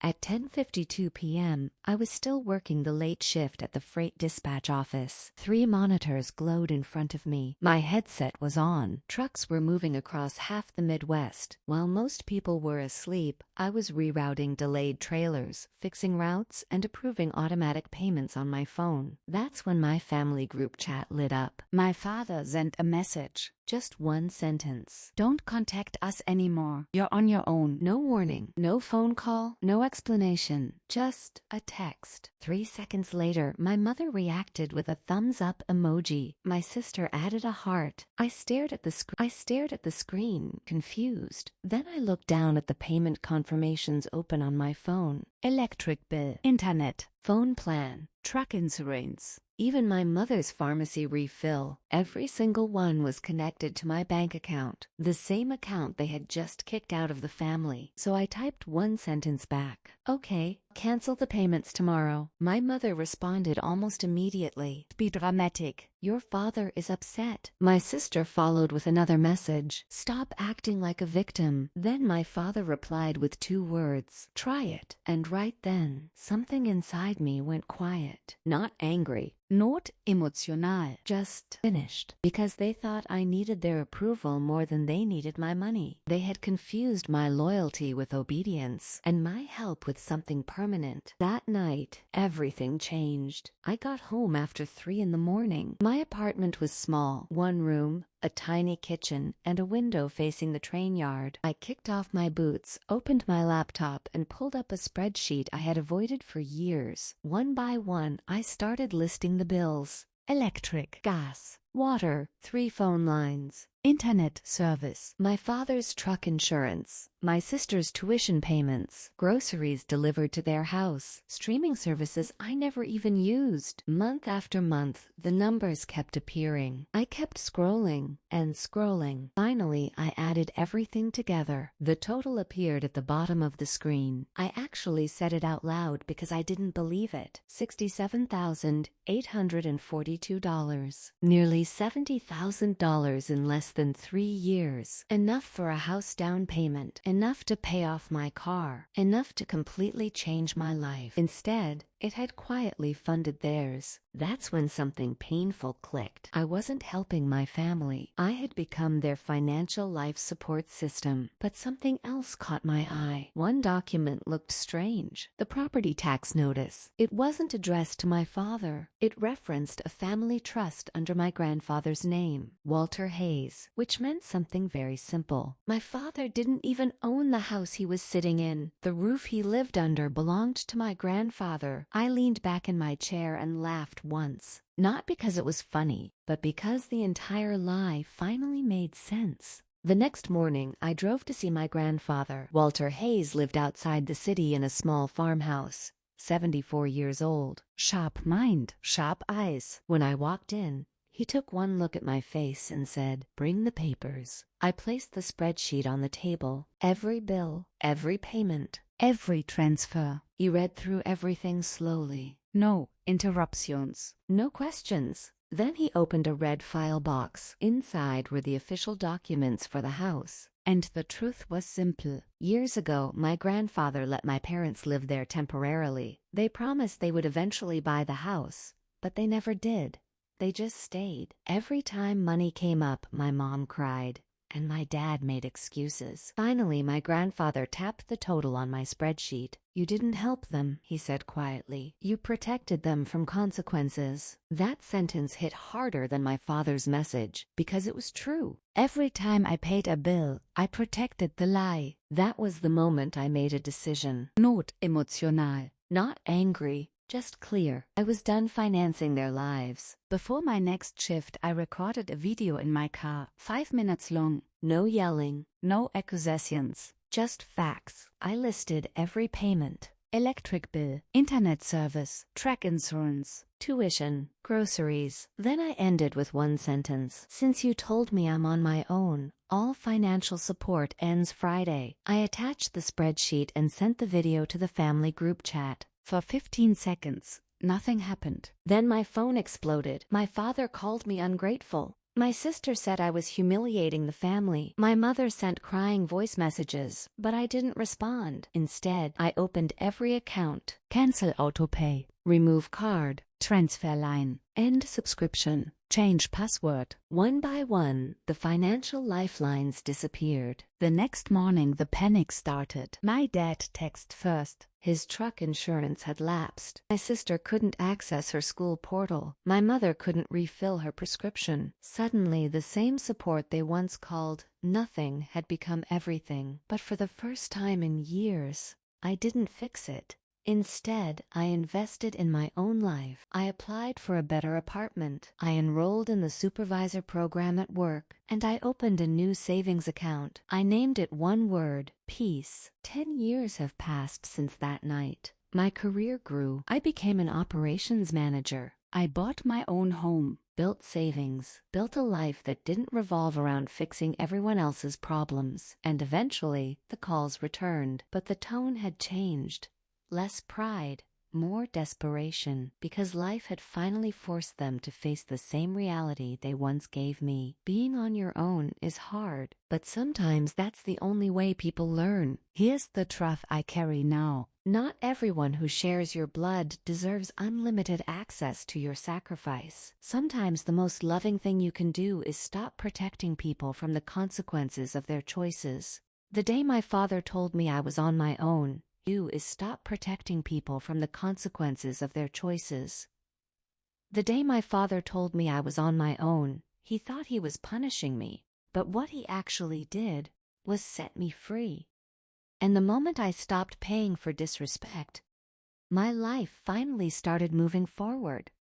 At 10:52 p.m., I was still working the late shift at the freight dispatch office. 3 monitors glowed in front of me. My headset was on. Trucks were moving across half the Midwest. While most people were asleep, I was rerouting delayed trailers, fixing routes, and approving automatic payments on my phone. That's when my family group chat lit up. My father sent a message. Just one sentence. Don't contact us anymore. You're on your own. No warning, no phone call, no explanation, just a text. 3 seconds later, my mother reacted with a thumbs up emoji. My sister added a heart. I stared at the screen, confused. Then I looked down at the payment confirmations open on my phone. Electric bill, internet, Phone plan, truck insurance. even my mother's pharmacy refill. Every single one was connected to my bank account, the same account they had just kicked out of the family. So I typed one sentence back. Okay, cancel the payments tomorrow. My mother responded almost immediately. Be dramatic. Your father is upset. My sister followed with another message. Stop acting like a victim. Then my father replied with 2 words. Try it. And right then, something inside me went quiet. Not angry. Not emotional. Just finished. Because they thought I needed their approval more than they needed my money. They had confused my loyalty with obedience, and my help with something permanent. That night, everything changed. I got home after 3 in the morning. My apartment was small. 1 room, a tiny kitchen, and a window facing the train yard. I kicked off my boots, opened my laptop, and pulled up a spreadsheet I had avoided for years. One by one, I started listing the bills. Electric, gas, water, 3 phone lines, Internet service. my father's truck insurance, my sister's tuition payments, groceries delivered to their house, streaming services I never even used. Month after month, the numbers kept appearing. I kept scrolling and scrolling. Finally, I added everything together. The total appeared at the bottom of the screen. I actually said it out loud because I didn't believe it. $67,842. Nearly $70,000 in less than 3 years. Enough for a house down payment. Enough to pay off my car. Enough to completely change my life. Instead, it had quietly funded theirs. That's when something painful clicked. I wasn't helping my family. I had become their financial life support system. But something else caught my eye. One document looked strange. The property tax notice. It wasn't addressed to my father. It referenced a family trust under my grandfather's name, Walter Hayes, which meant something very simple. My father didn't even own the house he was sitting in. The roof he lived under belonged to my grandfather. I leaned back in my chair and laughed once. Not because it was funny, but because the entire lie finally made sense. The next morning, I drove to see my grandfather. Walter Hayes lived outside the city in a small farmhouse, 74 years old. Sharp mind, sharp eyes. When I walked in, he took one look at my face and said, "Bring the papers." I placed the spreadsheet on the table. Every bill, every payment, Every transfer. he read through everything slowly. No interruptions. No questions. Then he opened a red file box. Inside were the official documents for the house. And the truth was simple. Years ago, my grandfather let my parents live there temporarily. They promised they would eventually buy the house, but they never did. They just stayed. Every time money came up, my mom cried, and my dad made excuses. Finally, my grandfather tapped the total on my spreadsheet. "You didn't help them," he said quietly. "You protected them from consequences." That sentence hit harder than my father's message, because it was true. Every time I paid a bill, I protected the lie. That was the moment I made a decision. Not emotional. Not angry, just clear. I was done financing their lives. Before my next shift, I recorded a video in my car, 5 minutes long. No yelling, No accusations. just facts. I listed every payment. Electric bill, internet service, truck insurance, Tuition, groceries. Then I ended with one sentence. "Since you told me I'm on my own, all financial support ends Friday." I attached the spreadsheet and sent the video to the family group chat. For 15 seconds, nothing happened. Then my phone exploded. My father called me ungrateful. My sister said I was humiliating the family. My mother sent crying voice messages, but I didn't respond. Instead, I opened every account. Cancel autopay. Remove card. Transfer line. End subscription. Change password. One by one, the financial lifelines disappeared. The next morning the panic started. My dad texted first. His truck insurance had lapsed. My sister couldn't access her school portal. My mother couldn't refill her prescription. Suddenly, the same support they once called nothing had become everything. But for the first time in years, I didn't fix it. Instead, I invested in my own life. I applied for a better apartment. I enrolled in the supervisor program at work, and I opened a new savings account. I named it one word: peace. 10 years have passed since that night. My career grew. I became an operations manager. I bought my own home. Built savings, built a life that didn't revolve around fixing everyone else's problems. And eventually, the calls returned. But the tone had changed. Less pride, more desperation, because life had finally forced them to face the same reality they once gave me. Being on your own is hard, but sometimes that's the only way people learn. Here's the truth I carry now. Not everyone who shares your blood deserves unlimited access to your sacrifice. Sometimes the most loving thing you can do is stop protecting people from the consequences of their choices. The day my father told me I was on my own, is stop protecting people from the consequences of their choices. The day my father told me I was on my own, he thought he was punishing me, but what he actually did was set me free. And the moment I stopped paying for disrespect, my life finally started moving forward.